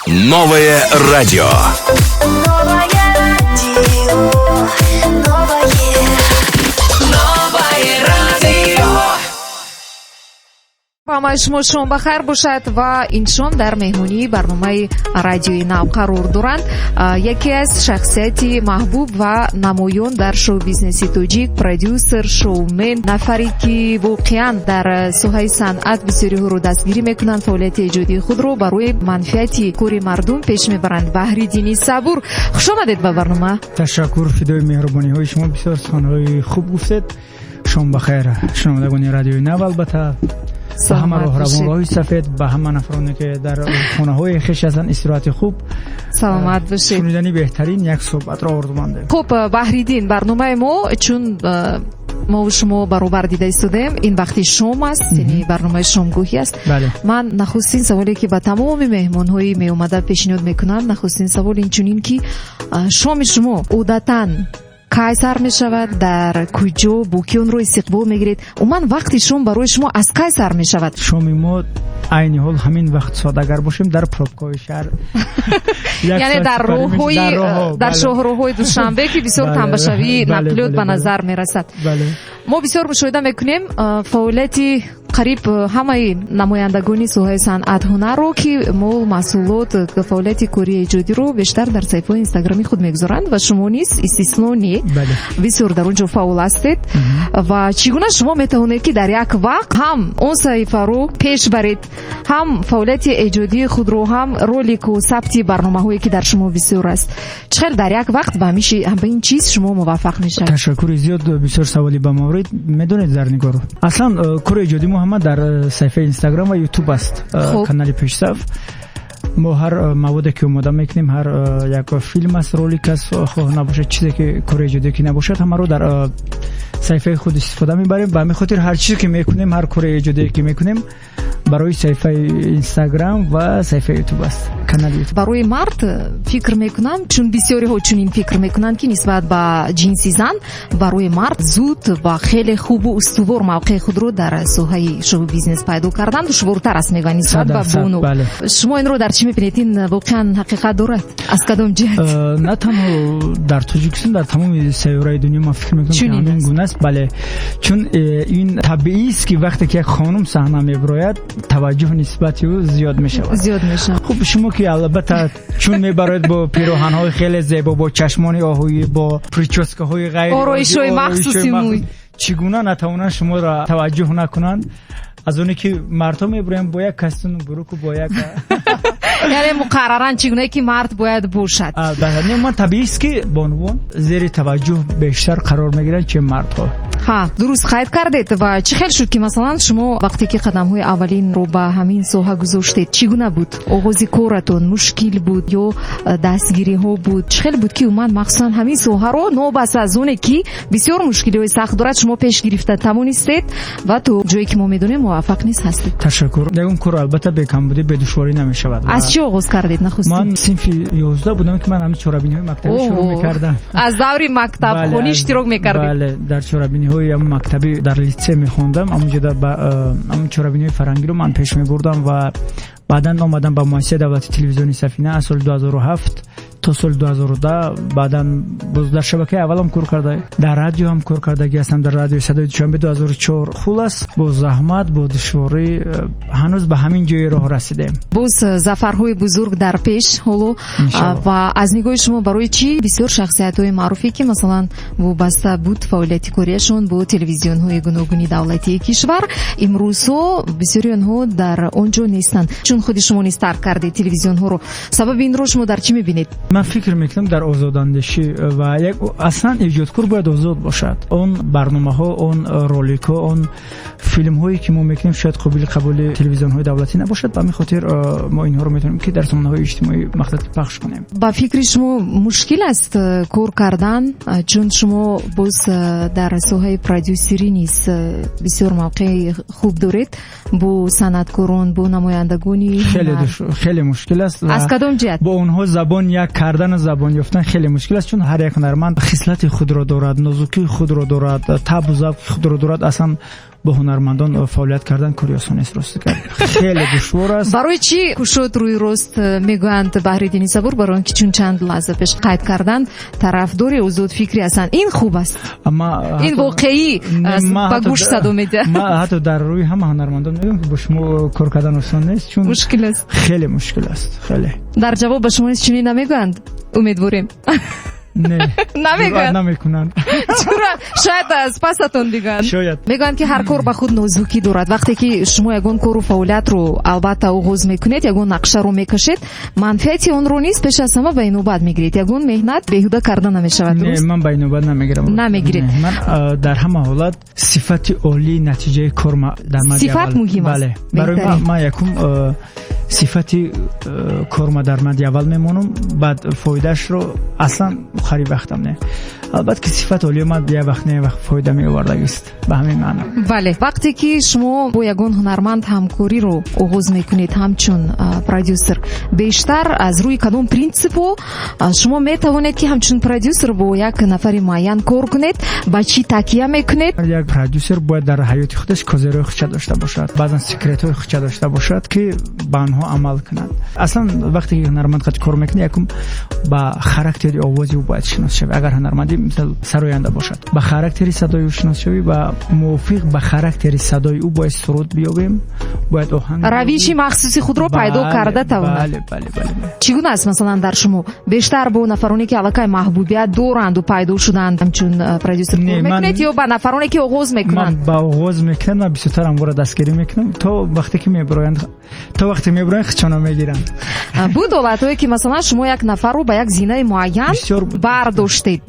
Новое радио. برنامه شما شام بخیر باشد و اینشان در مهمونی برنامه رادیوی نو قرار دارند. یکی از شخصیت محبوب و نمایان در شو بیزنسی توجیک، پرودیوسر، شوومن، نفری که واقعا در ساحه صنعت بسیاری ها رو دستگیری میکنند، فعالیت ایجادی خود رو برای منفعت کور مردم پیش میبرند. بحریدینی سابور، خوش آمدید به برنامه. تشکر، فدای مهربانی های شما. بسیار سخنهای خوب گفتید. شام بخیر شنوندگان رادیوی نو، البته به همه راهروان‌های سفید، به همه نفرانی که در خانه‌های خویش هستند استراحت خوب. سلامت باشید. شنیدنی بهترین یک صحبت را آوردم. خب بحریدین، برنامه ما چون ما و شما برابر دیده ایستادیم، این وقتی شام است، یعنی برنامه شامگاهی است. بله. من نخستین سوالی که با تمام مهمان‌های می اومده پیشنهاد میکنم، نخستین سوال این چنین که شام شما عادتاً کی سر می شود، در کجا با کی اون رو استقبال میگیرید؟ من وقتی شام برای شما از کی سر می شود؟ شام ما عین حال همین وقت ساده‌گر باشیم در پروبکای شهر یعنی در راه‌های در شاهراهای دوشنبه که بسیار تنبشوی نقلیات به نظر می رسد. ما بسیار مشاهده میکنیم فعالیتی قریب همه نمایندگان ساحه صنعت هنر رو که مول محصولات فعالیت کاری ایجادی رو بیشتر در صفحه اینستاگرامی خود میگذارند و شما نیز استثنا نیست. بسیار در اونجا فعال هستید و چگونه شما میتونید که در یک وقت هم اون صفحه رو پیش برید، هم فعالیت ایجادی خود رو، هم رولیک و ثبت برنامه‌هایی که در شما بسیار است، چقدر در یک وقت به این چیز شما موفق میشید؟ تشکر زیاد. بسیار سوالی به مورد. میدونید زرنگارو اصلا کار ایجادی ما هم در صفحه اینستاگرام و یوتیوب است. کانال پشسف ما هر موادی که اومده میکنیم، هر یک فیلم است، رولیک است، خواه نباشه چیزی که کار ایجادی که نباشد، همه رو در صفحه خود استفاده میبریم. به همین خاطر هر چیزی که میکنیم، هر کار ایجادی که میکنیم برای صفحه اینستاگرام و صفحه یوتیوب است، کانال یوتیوب. برای مرد فکر میکنم، چون بسیاری ها چون این فکر میکنن که نسبت به جنسی زن، برای مرد زود و خیلی خوب و استوار موقع خود رو در ساحه شو بیزنس پیدا کردن دشوارتر است میگن نسبت به بونو. شما این رو در چی میبینید؟ این واقعا حقیقت دارد؟ از کدام جهت؟ نه تنها در تاجیکستان، در تمام سیاره دنیا ما فکر میکنم که همین گونه است. بله، چون این طبیعی است که وقتی که خانم صحنه میبراید توجه نسبت او زیاد میشه. خب شما که البته چون میبراید با پیراهن‌های خیلی زیبا، با چشمان آهویی، با پریچاسکه‌های غیر آرایش‌های مخصوصی موی، چگونه نتوانند شما را توجه نکنند؟ از اونی که مردم میبرن با یک کستون بروک و با یک یعنی مقرراً چگونه که مرد باید باشد. بله، من طبیعی است که بانوان زیر توجه بیشتر قرار میگیرن چه مردها. ها، درست خیلی کردید. و چه خیلی شد که مثلا شما وقتی که قدم‌های اولین رو به همین ساحه گذاشتید، چگونه بود آغاز کارتون؟ مشکل بود یا دستگیری‌ها بود؟ چه خیلی بود که اومد مخصوصا همین ساحه رو نوبس از اون که بسیار مشکلی سخت دارد شما پیش گرفته توانستید و تو جایی که ما میدونیم موفق نیست هستید؟ تشکر. اون کار البته به کمبودی به دشواری نمی‌شود. از چی آغاز کردید؟ نخستین من صنف 11 بودم که من همین چهاربینی‌های مکتبی شروع می‌کردم. از دوری مکتب خونی اشتراک می‌کردید؟ بله، در چهاربینی‌های مکتبی در لیسه می‌خوندم. اونجا همون چهاربینی فرنگی رو من پیش می‌بردم و بعداً اومدم با مؤسسه دولتی تلویزیونی سفینه از سال 2007 تا سال 2010. بعداً باز در شبکه اولم کار کرده، در رادیو هم کار کردگی هستم، در رادیو صدای دوشنبه 2004. خلاص با زحمت، با دشواری هنوز به همین جای راه رسیدیم. باز ظفرهای بزرگ در پیش حالا. و از نگاه شما برای چی بسیار شخصیت‌های معروفی که مثلا وابسته بود فعالیت کاریشون با تلویزیون‌های گوناگونی دولتی کشور، امروزها بسیاری آنها در آنجا نیستند، چون خود شما نیز ترک کردید تلویزیون‌ها رو. سبب این رو شما در چی می‌بینید؟ من فکر میکنم در آزاداندیشی و یک اصلا ایجادکار باید آزاد باشد. اون برنامه‌ها، اون رولیک‌ها، اون فیلم‌هایی که ما میکنیم شاید قبول تلویزیون‌های دولتی نباشد، به همین خاطر ما اینها رو میتونیم که در سامانه‌های اجتماعی مختلف پخش کنیم. با فکر شما مشکل است کار کردن، چون شما باز در ساحه پرودیوسری نیست بسیار موقع خوب دارید با صنعتکاران، با نمایندگانی خیلی مشکل است. از کدام جهت؟ با اونها زبان یک کردن زبان یافتن خیلی مشکل است، چون هر یک هنرمند خصلت خود را دارد، نازکی خود را دارد، طبع و ذوق خود را دارد. اصلا با هنرمندان فعالیت کردن کاری آسان است، راست کرد خیلی دشوار است. برای چی شد روی راست میگویند بحریدینی صبور؟ برای اینکه چون چند لحظه پیش قید کردن طرفدار آزاد فکری هستند. این خوب است، اما این واقعی با گوش صدا میده. ما حتی در روی همه هنرمندان میگم که با شما کار کردن آسان نیست، چون مشکل است، خیلی مشکل است. خیلی در جواب به شما چنین نمیگویند؟ امیدواریم نه نمیکنن. چرا؟ شاید از پستون دیگن. شاید میگن که هر کار به خود نازکی دارد. وقتی که شما یگان کار و فعالیت رو البته آغاز میکنید، یگان نقشه رو میکشید، منفعتی اون رو نیست پیش از همه به نوبت میگیرید. یگان مهنت بیهوده کردن نمیشود. نه، من به نوبت نمیگیرید. من در همه حالت صفت عالی نتیجه کار در مد صفت مهم است. بله، برای ما یکم صفتی کار ما در مد اول میمونم، بعد فایدهش رو اصلا خرید وقتم نه. البته که صفت عالی ما یه وقت نه وقت فایده می آورده است، به همین معنی. بله، وقتی که شما با یگان هنرمند همکاری رو آغاز میکنید همچون پرودیوسر، بیشتر از روی کدام پرینسیپو شما میتوانید که همچون پرودیوسر با یک نفر معین کار کنید؟ با چی تکیه میکنید؟ یک پرودیوسر باید در حیات خودش کوزرهای خودش داشته باشد، بعضا سکرت‌های خودش داشته باشد که به آنها عمل کنند. اصلا وقتی که هنرمند خود کار میکنه، یکم با خاراکتر آوازی او باید شناس شوی. اگر هنرمندی مثل سراینده باشد، با خاراکتر صدای او شناس شوی و موافق با خاراکتر صدای او باید سرود بیابیم، باید آهنگ روشی مخصوصی خود رو پیدا کرده تواند. بله. چگونه است مثلا در شما بیشتر با نفرانی که علاقه محبوبیت دارند و پیدا شدند همچون پرودیوسر کار میکنید، یا با نفرانی که آغاز میکنند؟ من با آغاز میکنم، من بیشتر هم دستگیری میکنم تا وقتی که میبرند خچانا میگیرن. بود دولتایی که مثلا شما یک نفر رو به یک زینه معین برداشتید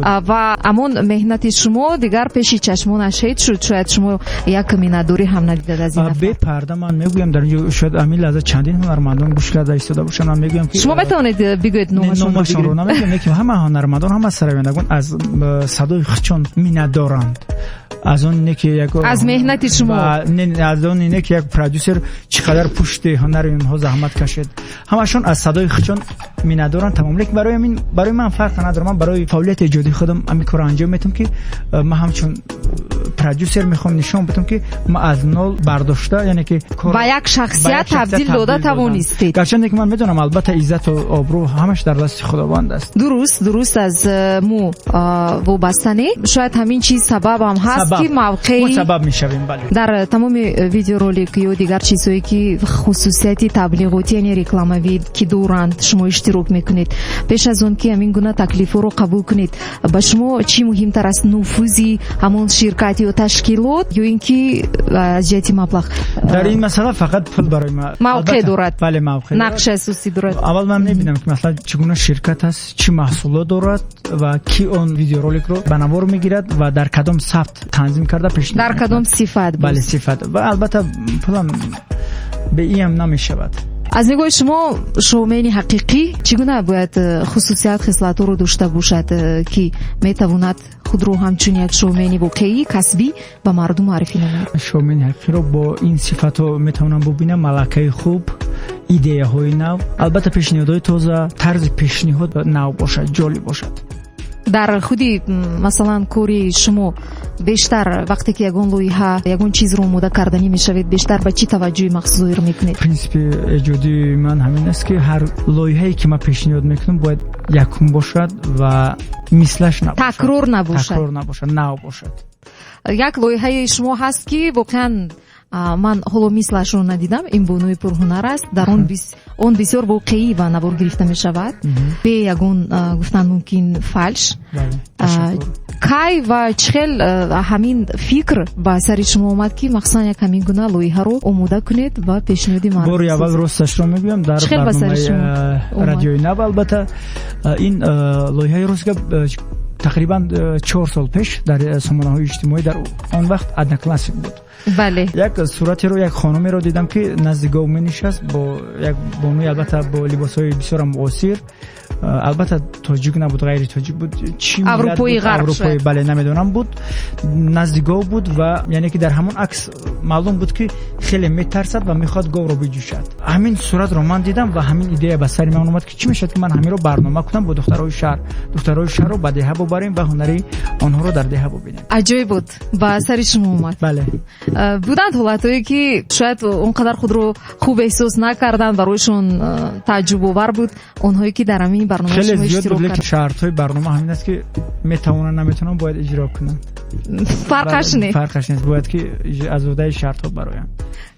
و امون مهنت شما دیگر پیش چشمانش شهید شد، شاید شما یک مینداری هم ندیدید از این نفر. به پرده من میگویم در اینجا شاید امین لحظه چندین هنرمندان گوش کرده ایستاده باشن، من میگم که شما بتونید بگویید نامشون رو نمیگم که همه هنرمندان، همه سراینندگان از صدای خچان میندارند. از اون اینه که یک از مهنت شما، از اون اینه که یک پرودیوسر چقدر پشت هنر اینها زحمت کشید، همشون از صدای خچان میندارن. تمام. لیک برای من فرق نداره. من برای فعالیت ایجادی خودم همین کارو انجام میدم که من همچون پرودیوسر میخوام نشون بدم که ما از نول برداشته، یعنی که با یک شخصیت تبدیل داده توانستید. گرچه که من میدونم البته عزت و آبرو همش در دست خداوند است. درست از مو وابستنی. شاید همین چیز سبب هم هست که موقعی سبب میشویم. بله، در تمام ویدیو رولک یا دیگر چیزایی که خصوصیتی تبلیغاتی یعنی رکلاموی که دورند شما اشتراک میکنید، پیش از اون که همین گونه تکلیف رو قبول کنید، با شما چی مهمتر است؟ نفوذی همون شرکت یا تشکیلات یا اینکه از جهت مبلغ؟ در این مسئله فقط پول برای ما موقع دارد. بله، موقع نقش اساسی دارد. اول من میبینم که مثلا چگونه شرکت است، چی محصولات دارد و کی اون ویدیو رولک رو بنوار میگیرد و در کدام ثبت تنظیم کرده پیش در کدام صفت. بله، صفت. و البته پولم به این نمیشود. از نگاه شما شومن حقیقی چگونه باید خصوصیات خصلت رو داشته باشد که میتواند خود رو همچون یک شومن واقعی کسبی به مردم معرفی نماید؟ شومن حقیقی رو با این صفات ها میتونم ببینم: ملکه خوب، ایده های نو، البته پیشنهادهای تازه، طرز پیشنهاد نو باشد، جالب باشد. در خودی مثلا کوری شما بیشتر وقتی که یگون لویها یگون چیز رو آماده کردنی میشوید، بیشتر به چی توجه مخصوصی رو میکنید؟ پرینسیپ ایجادی من همین است که هر لویهایی که من پیشنهاد میکنم باید یکم باشد و مثلش نباشد، تکرار نباشد، نو باشد. یک لویه شما هست که واقعا من حالا مثلش رو ندیدم، این بانوی پرهنر است، در اون بسیار واقعی و نوار گرفته می شود، به یگون گفتن ممکن فالش. کی و چخل همین فکر با سر شما اومد که مخصوصا یک همین گونه لویه رو آماده کنید و پیشنهادی مردم؟ بار اول راستش رو میگم، در برنامه رادیوی نو البته این لویه روز که تقریبا 4 سال پیش در سامانه‌های اجتماعی در آن وقت ادنا کلاسیک بود. бале як суратеро як хонумеро дидам ки назди гов менишаст бо як бонуи албатта бо либосҳои бисёр муосир албатта тоҷик набуд ғайри тоҷик буд чи аврупои ғарб шояд бале намедонам буд назди гов буд ва яъне ки дар ҳамон акс маълум буд ки хеле метарсад ва мехоҳад говро биҷӯшад. ҳамин суратро ман дидам ва ҳамин идея ба сари ман омад ки чӣ мешавад ки ман ҳаминро барнома кунам бо духтарои шаҳрро ба деҳа бубарем ва ҳунари онҳоро дар деҳа бубинем. Аҷоиб буд. Ба сари шумо омад. Бале. Буданд ҳолатҳое ки шояд он қадар худро хуб эҳсос накарданд, бароишон тааҷҷубовар буд онҳое ки дар ҳамин барнома шумо иштирок карданд. шартҳои барнома ҳамин аст ки метавонанд наметавонанд бояд иҷро кунанд. Фарқаш нест бояд ки азодаи шартҳо бароянд.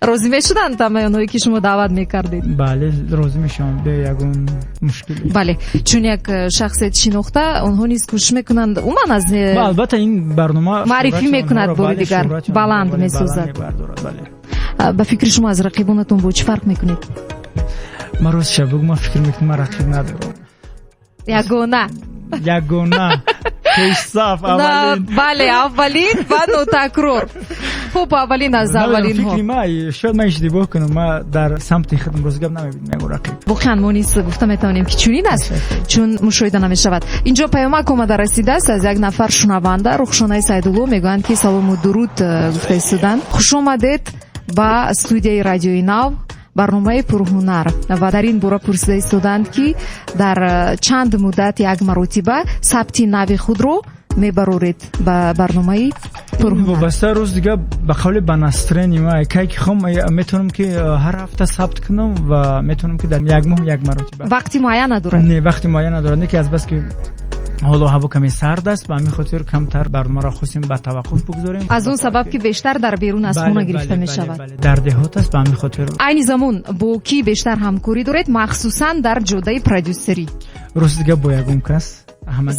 розӣ мешуданд тамаёнҳое ки шумо даъват мекардед? бале розӣ мешаванд бе ягон мушкиле. бале чун як шахсият шинохта онҳо низ кӯшиш мекунанд умуман аз албатта ин барнома маърифӣ мекунад бори дигар баланд месозад. ба фикри шумо аз рақибонатон бо чӣ фарқ мекунед? ман ростиша бугу ман фикр мекунам ман рақиб надорам. ягона Peshsaf аввалин. бале аввалин ва нотакрор. хуб аввалин аз аввалинҳо. фикри ман шояд ман иштибоҳ кунам ман дар самти худам роз гап намебинам ягон рақиб. воқеан мо низ гуфта метавонем ки чунин аст чун мушоҳида намешавад. инҷо паёмак омада расидааст аз як нафар шунаванда рухшонаи сайдулло мегӯянд ки салому дуруд гуфта истоданд. хушомадед ба студияи радиои нав барномаи пурхунар ва дар ин бора пурсида истоданд ки дар чанд муддат як маротиба сабти нави худро мебароред ба барномаи пурхунар. вобаста рӯз дига ба қавли ба настрени ма кайки хом метавонам ки ҳар ҳафта сабт кунам ва метавонам ки дар як моҳ як маротиба. вақти муайян надорад? не вақти муайян надорад, не ки аз бас ки ҳоло ҳаво каме сард аст ба ҳамин хотир камтар барномаро хостем ба таваққуф бигзорем. аз он сабаб ки бештар дар берун аз хона гирифта мешавад. дар деҳот аст ба ҳамин хотир. айни замон бо ки бештар ҳамкорӣ доред махсусан дар ҷодаи продюсерӣ? рост дига бо ягон кас.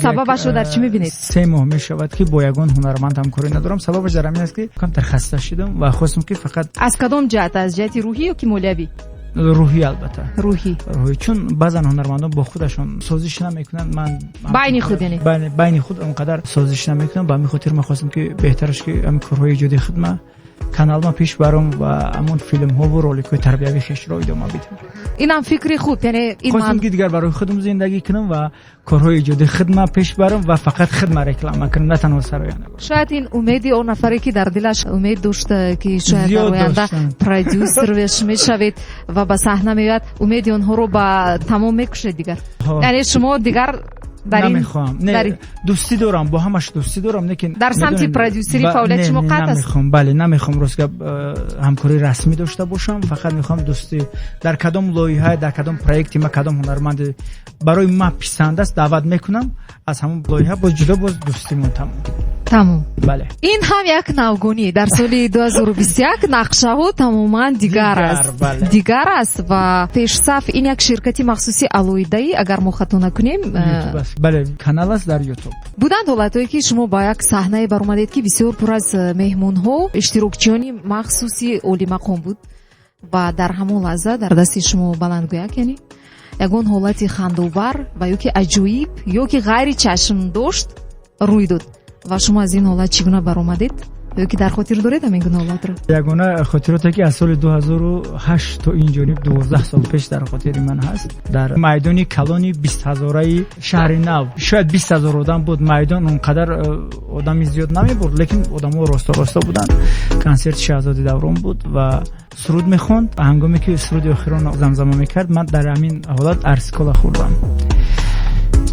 сабабашро дар чӣ мебинед? 3 моҳ мешавад ки бо ягон ҳунарманд ҳамкорӣ надорам. сабабаш дар ҳамин аст ки камтар хаста шудам ва хостам ки фақат. аз кадом ҷаҳат? аз ҷаҳати рӯҳӣ ё ки молиявӣ? рӯҳӣ албатта. рӯҳӣ чун баъзан ҳунармандон бо худашон созиш намекунанд. ман байни худ яъне байни худ он қадар созиш намекунам. ба ҳамин хотир ман хостам ки беҳтараш ки ҳамин корҳои иҷодии худма каналма пеш барам ва ҳамон филмҳову роликҳои тарбиявии хешро идома бидам. инам фикри худ, яъне хостам ки дигар барои худам зиндагӣ кунам ва корҳои иҷодии худма пеш барам ва фақат худма реклама кунам, на танҳо сарояна. шояд ин умеди он нафаре ки дар дилаш умед дошта ки шояд дар оянда продюсер мешавед ва ба саҳна меояд, умеди онҳоро ба тамом мекушед дигар. яъне шумо дигар намехоҳам. не дӯстӣ дорам, бо ҳамаш дӯстӣ дорам, лекин дар самти продюсерӣ фаъолияти шумо қат аст? бале намехоҳам рост гап ҳамкорӣ расмӣ дошта бошам. фақат мехоҳам дӯстӣ дар кадом лоиҳа, дар кадом проекти ма кадом ҳунарманди барои ма писанд аст даъват мекунам. аз ҳамон лоиҳа боз ҷудо боз дӯстимон тамом. бале ин ҳам як навгонӣ дар соли 2021 нақшаҳо тамоман дигар аст ва Peshsaf ин як ширкати махсуси алоҳидаи агар мо хато накунем бале канал аст дар YouTube. буданд ҳолатҳое ки шумо ба як саҳнае баромадед ки бисёр пур аз меҳмонҳо иштирокчиёни махсуси олимақом буд ва дар ҳамон лаҳза дар дасти шумо баландгӯяк яъне ягон ҳолати хандовар ва ё ки аҷоиб ё ки ғайри чашмдошт рӯй дод ва шумо аз ин ҳолат чӣ гуна баромадед ё ки дар хотир доред ҳамин гуна ҳолатро? ягона хотироте ки аз соли 2008 то ин ҷониб 12 сол пеш дар хотири ман ҳаст. дар майдони калони 20,000-раи шаҳри нав шояд 20,000 одам буд. майдон он қадар одами зиёд намебурд, лекин одамҳо росто буданд. консерти шаҳзоди даврон буд ва суруд мехонд. ҳангоме ки суруди охирон замзама мекард, ман дар ҳамин ҳолат арсикола хӯрдам.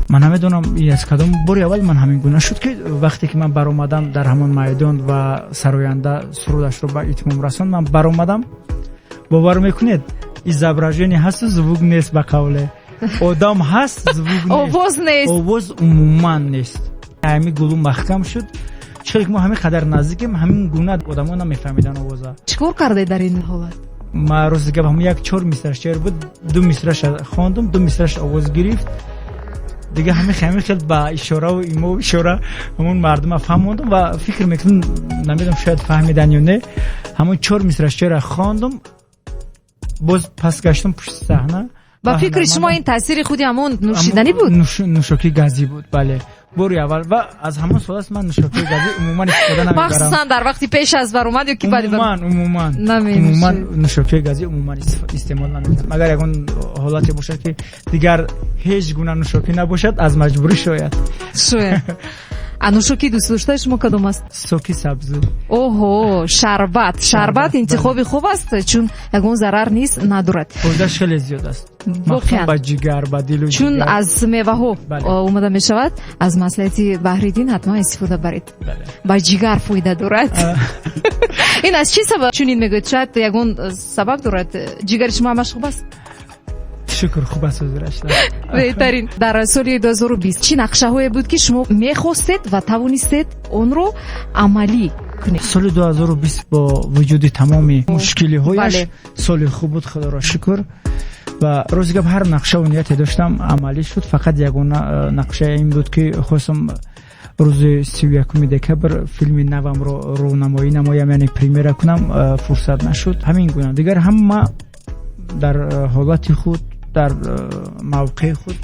ман намедонам аз кадом бори аввал ман ҳамин гуна шуд ки вақте ки ман баромадам дар ҳамон майдон ва сароянда сурудашро ба итмом расонд, ман баромадам. бовар мекунед изображение ҳасту звук нест. ба қавле одам ҳаст, звук нест, овоз умуман нест. ҳамин гулу маҳкам шуд. чӣ ки мо ҳамин қадар наздикем, ҳамин гуна одамҳо намефаҳмиданд овоза. чӣ кор кардед дар ин ҳолат? ма рӯзи гап ҳам як 4 мисраш шеър буд, 2 мисраш хондум, 2 мисраш овоз гирифт. دیگه همین خیلی با اشاره و ایمو اشاره همون مردم فهمیدم و فکر میکنم نمیدونم شاید فهمیدن یا نه. همون 4 مصرع شعر خواندم، باز پس گشتم پشت صحنه با فکر شما این تاثیر خودی همون نوشیدنی بود؟ نوشاکی گازی بود. بله. باری اول و از همون سال است من نوشاکی گازی عموما استفاده نمی‌کنم. مخصوصا در وقتی پیش از بر اومد یا کی بعد عموما نوشاکی گازی عموما استعمال نمی‌کنم. مگر یگان حالتی باشه که دیگر هیچ گونه نوشاکی نباشد از مجبوری شاید. نوشاکی دوست داشته شما کدوم است؟ سوکی سبزی. اوه شربت انتخابی خوب است چون یگان ضرر نیست ندارد. فایده‌اش خیلی زیاد است. مخصوصا با جگر با دل و چون از میوه ها اومده می شود. از مصلحت بحریدین حتما استفاده برید. با جگر فایده دارد. این از چی سبب چنین میگوید؟ شاید یگان سبب دارد. جگر شما همش خوب است؟ شکر خوب است بهترین. در سال 2020 چی نقشه هایی بود که شما میخواستید و توانستید اون رو عملی کنید؟ سال 2020 با وجود تمام مشکلی هایش سال خوب بود خدا را شکر و روزی که هر نقشه و نیتی داشتم عملی شد. فقط یگانه نقشه این بود که خواستم روز 31 دکبر فیلم نوام رو رونمایی نمایم یعنی پریمیر کنم فرصت نشد. همین گونه دیگر همه در حالت خود در موقع خود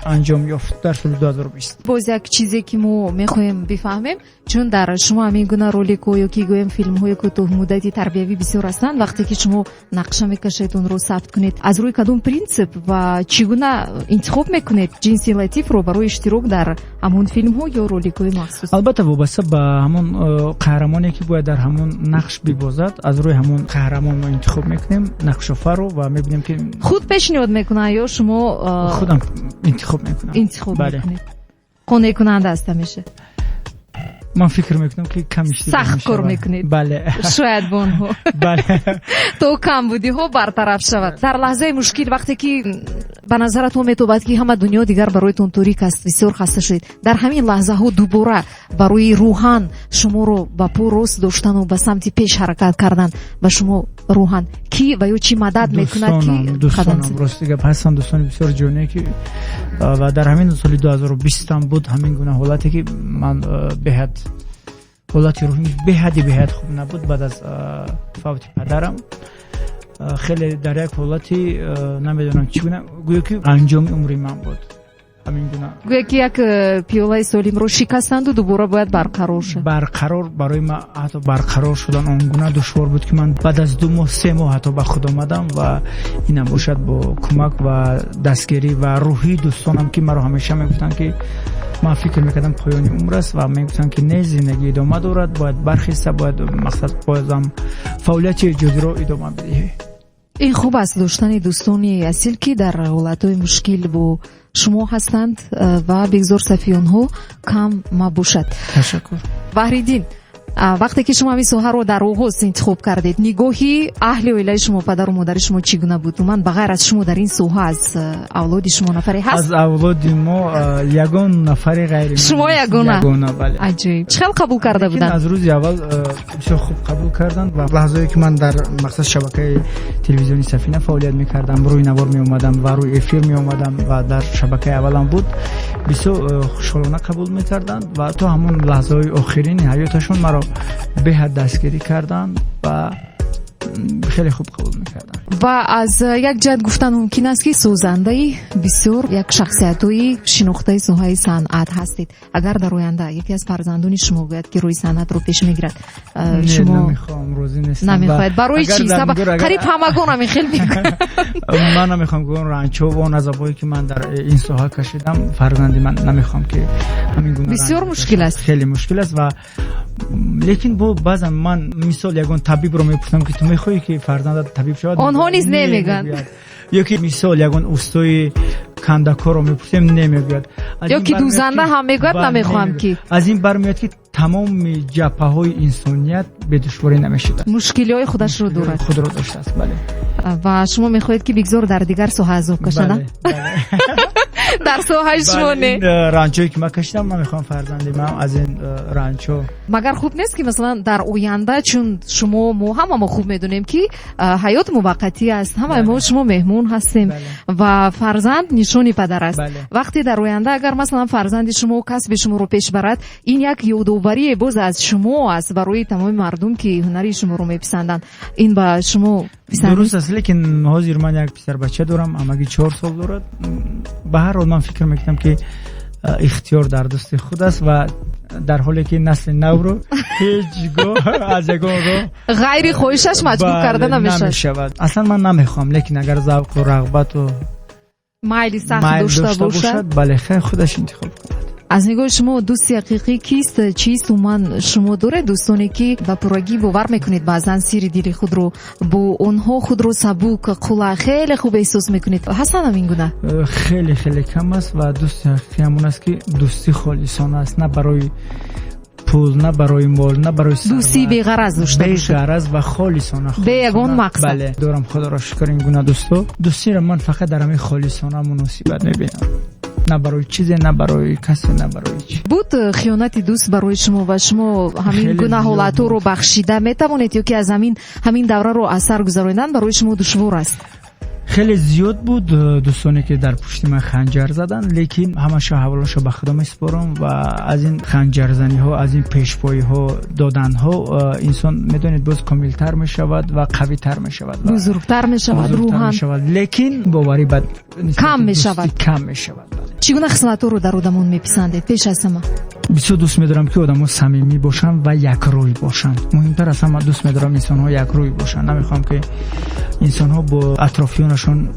انجام یافت در سال 2020. باز یک چیزی که ما میخوایم بفهمیم چون در شما همین گونه رولیک یا که گویم فیلم های کوتاه مدتی تربیوی بسیار هستند. وقتی که شما نقشه میکشید اون رو ثبت کنید از روی کدوم پرینسیپ و چگونه انتخاب میکنید جنسی لطیف رو برای اشتراک در همون فیلم ها یا رولیک های مخصوص؟ البته وابسته به همون قهرمانی که باید در همون نقش ببازد از روی همون قهرمان ما انتخاب میکنیم نقش‌آفر رو و میبینیم که خود پیشنهاد میکنه یا شما خودم انتخاب میکنم؟ انتخاب میکنید. قانع کننده است میشه. من فکر میکنم که کم اشتباه سخت کار میکنید. بله. شاید بونها. بله. تو کم بودی ها برطرف شود. در لحظه مشکل وقتی که به نظرتون میتوبد که همه دنیا دیگر برایتون توریک است بسیار خسته شدید در همین لحظه ها دوباره برای روحان شما رو با پا راست داشتن و به سمت پیش حرکت کردن و شما روحان کی و یا چی مدد میکند کی دوستانم راست گپ هستن دوستان بسیار جونی که و در همین سال 2020 هم بود همین گونه حالتی که من بهت حالتی روحی بهت خوب نبود بعد از فوت پدرم خیلی در یک حالتی نمیدونم چگونه گویا که انجام عمری من بود همین گونه گویا که یک پیوله سالم رو شکستند و دوباره باید برقرار شد. برقرار برای من حتی برقرار شدن اون گونه دشوار بود که من بعد از 2 ماه 3 ماه حتی به خود آمدم و اینم باشد با کمک و دستگیری و روحی دوستانم که مرا همیشه میگفتن که من فکر میکردم پایان عمر است و میگفتن که نه زندگی ادامه دارد باید برخیسته باید مقصد بازم فعالیت جدی رو ادامه بدهی. این خوب است داشتن دوستانی اصیل که در حالتهای مشکل با شما هستند و بگذار صفی اونها کم مباشد. تشکر. بحریدین وقتی که شما این سوها رو در آغاز انتخاب کردید نگاهی اهل و عائله شما پدر و مادر شما چگونه بود؟ من بغیر از شما در این سوها از اولاد شما نفری هست؟ از اولاد ما یگان نفری غیر شما یگانه بله. عجیب. چقدر قبول کرده بودن؟ از روز اول بسیار خوب قبول کردن و لحظه‌ای که من در مقصد شبکه تلویزیونی سفینه فعالیت می‌کردم روی نوار می‌آمدم و روی افیر می‌آمدم و در شبکه اولم بود بسیار خوشحالانه قبول می‌کردن و تا همون لحظه‌های آخرین حیاتشون مرا به حد دستگیری کردن و خیلی خوب قبول میکردن. و از یک جهت گفتن ممکن است که سازنده بسیار یک شخصیتوی شناخته سوهای صنعت هستید. اگر در آینده یکی از فرزندان شما گوید که روی صنعت رو پیش میگیرد شما نمیخوام روزی نیستم نمیخواید برای چی؟ قریب همگان هم خیلی میگن من نمیخوام گون رانچو و اون عذابایی که من در این سوها کشیدم فرزندی من نمیخوام که همین گونه بسیار مشکل است. خیلی مشکل است و لیکن بعضا من مثال یگان طبیب رو میپرسم که تو میخوای که فرزندت طبیب شود آنها نیز نمیگن یا که مثال یگان استوی کندکار رو میپرسیم نمیگوید یا که دوزنده هم میگوید نمیخوام که از این برمیاد که تمام جبهه های انسانیت به دشواری نمیشده مشکلی های خودش رو دارد خود رو داشته است. بله. و شما میخواهید که بگذار در دیگر سوها از کشیدن در سوهای شما نه رانچوی که من کشیدم من میخوام فرزندی من از این رانچو مگر خوب نیست که مثلا در آینده چون شما ما خوب میدونیم که حیات موقتی است همه ما شما مهمون هستیم و فرزند نشونی پدر است. وقتی در آینده اگر مثلا فرزند شما کسب شما رو پیش برد این یک یادآوری باز از شما است برای تمام مردم که هنری شما رو میپسندن. این با شما درست است، لیکن حاضر من یک پسر بچه دارم، امگی 4 سال دارد. به هر حال من فکر میکنم که اختیار در دست خود است و در حالی که نسل نو رو هیچگاه از یگان رو غیر خواهشش مجبور کرده نمیشود. اصلا من نمیخوام، لیکن اگر ذوق و رغبت و مایلی سخت داشته باشد بله خیر خودش انتخاب کند. از نگاه شما دوست حقیقی کیست؟ چیست؟ و من شما داره دوستانی که با پرگی باور میکنید بعضن سیر دل خود رو با اونها خود رو سبوک قلا خیلی خوب احساس میکنید؟ حسن همین گونه خیلی خیلی کم است و دوست حقیقی همون است که دوستی خالصانه است، نه برای پول، نه برای مال، نه برای ثروت، دوستی بی غرض داشته باشه، بی غرض و خالصانه به یگان مقصد. بله دارم، خدا را شکر این گونه دوستی را من فقط در همین خالصانه مناسبت میبینم، نه برای چیزی، نه برای کسی، نه برای چی. بود خیانت دوست برای شما و شما همین گونه حالت رو بخشیده میتوانید یا که از همین دوره رو اثر گذاروندن برای شما دشوار است؟ خیلی زیاد بود دوستانی که در پشت من خنجر زدن، لیکن همش حوالش به خدا میسپارم و از این خنجرزنی ها، از این پیشپایی ها دادن ها انسان میدونید باز کاملتر میشود و قوی تر میشود، بزرگتر میشود روحان، لیکن باوری بد کم میشود. چگونه خصلت رو در آدمون میپسندید؟ پیش از همه بسیار دوست می‌دارم که آدم‌ها صمیمی باشن و یک روی باشن. مهمتر از همه دوست می‌دارم انسان‌ها یک روی باشن. نمی‌خوام که انسان‌ها با اطرافیانشون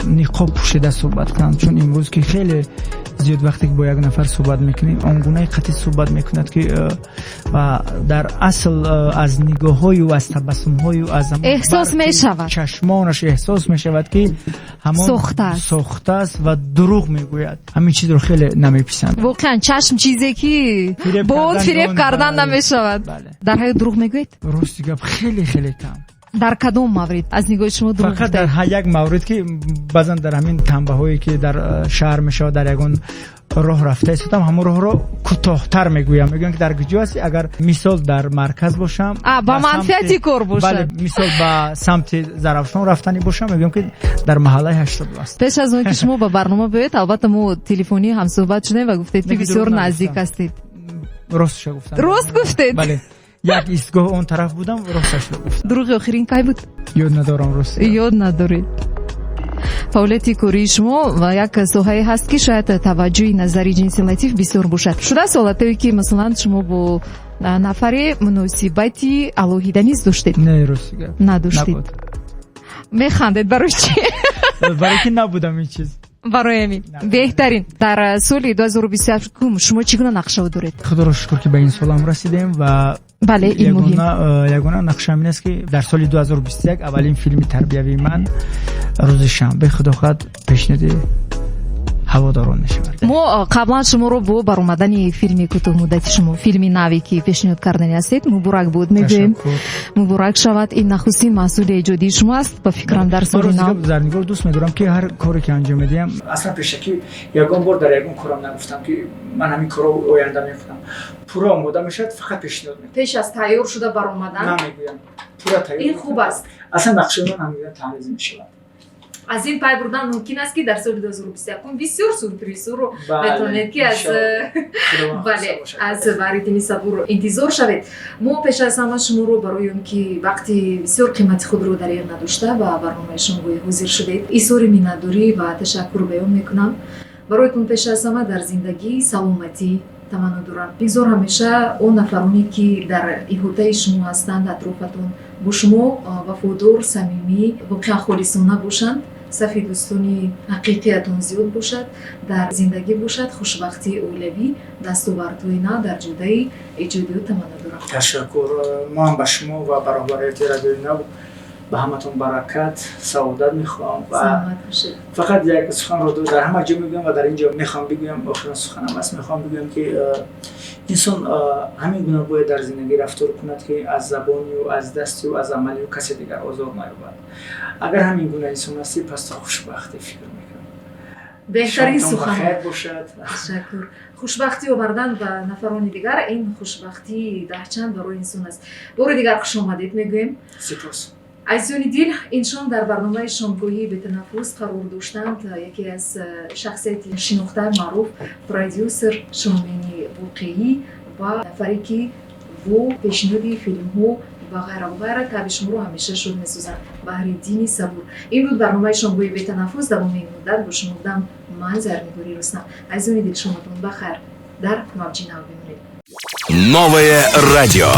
نقاب پوشیده صحبت کنند، چون امروز که خیلی زیاد وقتی که با یک نفر صحبت می‌کنیم آنگونه قطعی صحبت می‌کند که و در اصل از نگاه‌های و از تبسم‌های و از احساس می‌شود، چشمانش احساس می‌شود که همون سخت است و دروغ می‌گوید. همین چیز رو خیلی نمی‌پسندم. واقعاً چشم چیزی که بود فریب کردن نمی‌شود. در حقیقت دروغ می‌گوید؟ راستی گپ خیلی خیلی کم. در کدام مورد از نگاه شما دروغ؟ فقط در یک مورد که بعضا در همین تنبه‌هایی که در شهر میشه در یگان راه رفته استم همون راه رو کوتاه‌تر میگویم، میگم که در کجا هستی. اگر مثال در مرکز باشم با منفعتی کار باشه، بله مثال به سمت زرافشان رفتنی باشم میگم که در محله 80 است. پیش از اون که شما به برنامه بیایید البته ما تلفنی هم صحبت شدیم و گفتید که بسیار نزدیک هستید. راستش گفتم. راست گفتید؟ بله یک ایستگاه اون طرف بودم، راستش رو گفتم. دروغ آخرین کی بود؟ یاد ندارم راست. یاد نداری. فعالیت کاری شما و یک ساحه هست که شاید توجه نظری جنسی لطیف بسیار باشد. شده سوالاتی که مثلا شما با نفر مناسبتی الهیده نیست داشتید؟ نه راستی نداشتید. میخندید برای چی؟ برای که نبودم این چیز. برای همین بهترین در سال 2027 شما چگونه نقشه دارید؟ خدا را شکر که به این سال هم رسیدیم و بله این مهم. یگانه نقشه این است که در سال 2021 اولین فیلم تربیوی من روز شنبه خدا خواهد پیشنهاد هواداران میشود. ما قبلا شما رو با بر اومدن فیلمی کوتاه مدتی شما فیلمی نوی که پیشنهاد کردنی هستید مبارک بود میگیم. مبارک شود. این نخستین مسئول ایجادی شما است. با فکرم در سال نو زرنگار دوست می‌دارم که هر کاری که انجام میدم اصلا پیشکی یگان بار در یگان کارم نگفتم که من همین کارو آینده میکنم. پورا آماده میشد فقط پیشنهاد میدم. پیش از تیار شده بر اومدن نمیگویم. پورا تیار. این خوب است. اصلا نقشه رو نمیگم تعریض میشه. از این پای بردن ممکن است که در سال 2021 بسیار سورپرایز رو بتونید که از بحرиддини Сабур انتظار شوید. ما پیش از همه شما رو برای اون که وقتی بسیار قیمت خود رو در یاد نداشته و برنامه شما حاضر شدید ایثار منتداری و تشکر بیان میکنم. برایتون پیش از همه در زندگی سلامتی تمنا دارم. بگذار همیشه اون نفرانی که در احاطه شما هستند اطرافتون با شما وفادار، صمیمی، واقعا خالصانه باشند. صفی دوستانی حقیقیتون زیاد باشد، در زندگی باشد، خوشبختی اولوی، دستاوردهای نه در جدایی ایجادی و تمنا دارم. تشکر. ما هم به شما و برابریت رادیوی نو به همتون برکت، سعادت میخوام و فقط یک سخن رو در همه جا میگم و در اینجا میخوام بگویم. آخرین سخنم است. میخوام بگویم که انسان همین گونه باید در زندگی رفتار کند که از زبانی و از دستی و از عملی و کسی دیگر آزار نیابد. اگر همین گونه انسان هستی پس تا خوشبختی فکر میکنم. بهترین سخن خیر باشد. تشکر. خوشبختی آوردن به نفران دیگر این خوشبختی دهچند برای انسان است. بار دیگر خوش آمدید میگویم. سپاس. عزیزان دل، اینشان در برنامه شامگاهی به تنفس قرار داشتند. یکی از شخصیت شناخته معروف پرودیوسر شومنی واقعی و نفری که و پیشنهاد فیلم ها و غیره تابع شما همیشه شد میسازند. بحریدینی سابور. امروز برنامه شنبه به تنفس دومین مدت با شما بودم. من زرنگوری رستم. عزیزان دل شماتون بخیر. در موجی نو بمونید. Новое радио.